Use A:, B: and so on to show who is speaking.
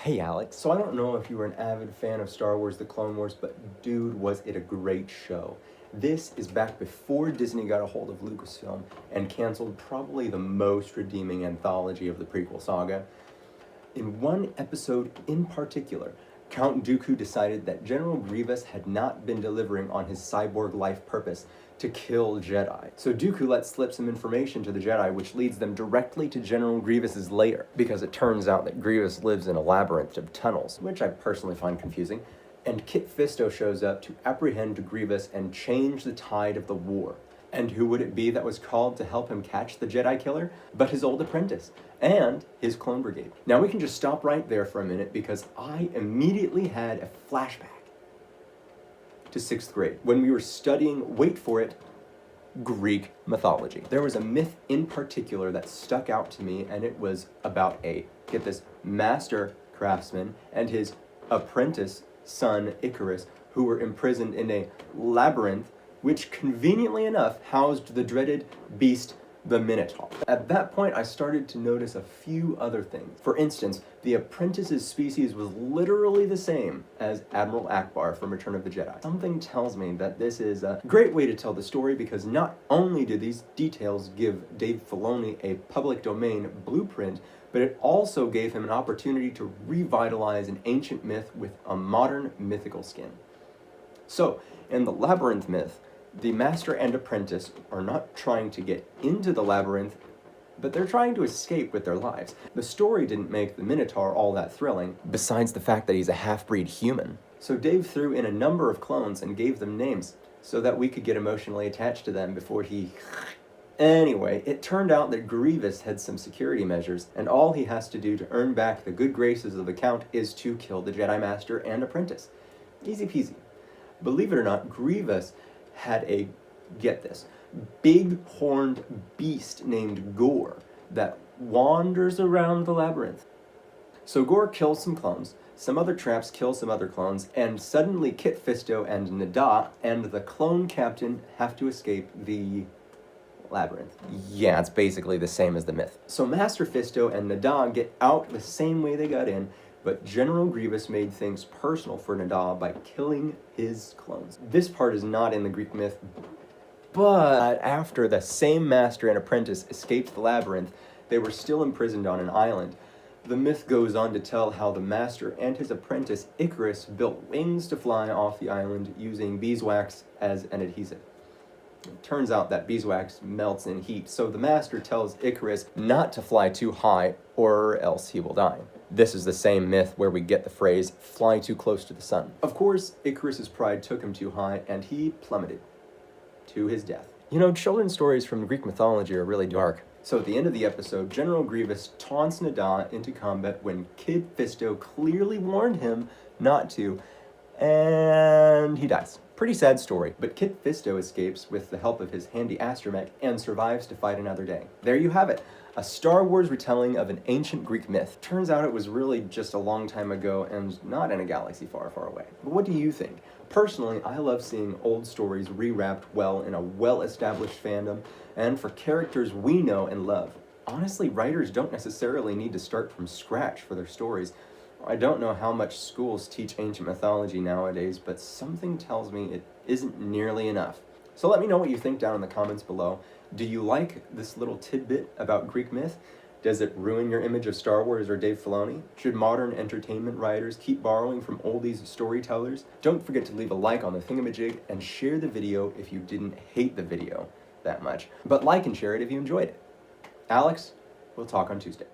A: Hey Alex, so I don't know if you were an avid fan of Star Wars The Clone Wars, but dude, was it a great show. This is back before Disney got a hold of Lucasfilm and canceled probably the most redeeming anthology of the prequel saga. In one episode in particular, Count Dooku decided that General Grievous had not been delivering on his cyborg life purpose to kill Jedi. So Dooku lets slip some information to the Jedi, which leads them directly to General Grievous's lair, because it turns out that Grievous lives in a labyrinth of tunnels, which I personally find confusing, and Kit Fisto shows up to apprehend Grievous and change the tide of the war. And who would it be that was called to help him catch the Jedi killer? But his old apprentice, and his clone brigade. Now we can just stop right there for a minute because I immediately had a flashback to 6th grade when we were studying, wait for it, Greek mythology. There was a myth in particular that stuck out to me, and it was about get this, master craftsman and his apprentice son Ichyrus, who were imprisoned in a labyrinth which conveniently enough housed the dreaded beast, the Minotaur. At that point, I started to notice a few other things. For instance, the apprentice's species was literally the same as Admiral Ackbar from Return of the Jedi. Something tells me that this is a great way to tell the story, because not only do these details give Dave Filoni a public domain blueprint, but it also gave him an opportunity to revitalize an ancient myth with a modern mythical skin. So, in the Labyrinth myth, the master and apprentice are not trying to get into the labyrinth, but they're trying to escape with their lives. The story didn't make the Minotaur all that thrilling, besides the fact that he's a half-breed human. So Dave threw in a number of clones and gave them names, so that we could get emotionally attached to them before he... Anyway, it turned out that Grievous had some security measures, and all he has to do to earn back the good graces of the Count is to kill the Jedi Master and apprentice. Easy peasy. Believe it or not, Grievous had a, get this, big-horned beast named Gore that wanders around the labyrinth. So Gore kills some clones, some other traps kill some other clones, and suddenly Kit Fisto and Nada and the clone captain have to escape the labyrinth. Yeah, it's basically the same as the myth. So Master Fisto and Nada get out the same way they got in, but General Grievous made things personal for Nada by killing his clones. This part is not in the Greek myth, but after the same master and apprentice escaped the labyrinth, they were still imprisoned on an island. The myth goes on to tell how the master and his apprentice Ichyrus built wings to fly off the island using beeswax as an adhesive. It turns out that beeswax melts in heat, so the master tells Ichyrus not to fly too high or else he will die. This is the same myth where we get the phrase, fly too close to the sun. Of course, Ichyrus's pride took him too high, and he plummeted to his death. You know, children's stories from Greek mythology are really dark. So at the end of the episode, General Grievous taunts Nada into combat when Kid Fisto clearly warned him not to, and he dies. Pretty sad story, but Kit Fisto escapes with the help of his handy astromech and survives to fight another day. There you have it, a Star Wars retelling of an ancient Greek myth. Turns out it was really just a long time ago and not in a galaxy far, far away. But what do you think? Personally, I love seeing old stories rewrapped well in a well-established fandom, and for characters we know and love. Honestly, writers don't necessarily need to start from scratch for their stories. I don't know how much schools teach ancient mythology nowadays, but something tells me it isn't nearly enough. So let me know what you think down in the comments below. Do you like this little tidbit about Greek myth? Does it ruin your image of Star Wars or Dave Filoni? Should modern entertainment writers keep borrowing from oldies storytellers? Don't forget to leave a like on the thingamajig and share the video if you didn't hate the video that much. But like and share it if you enjoyed it. Alex, we'll talk on Tuesday.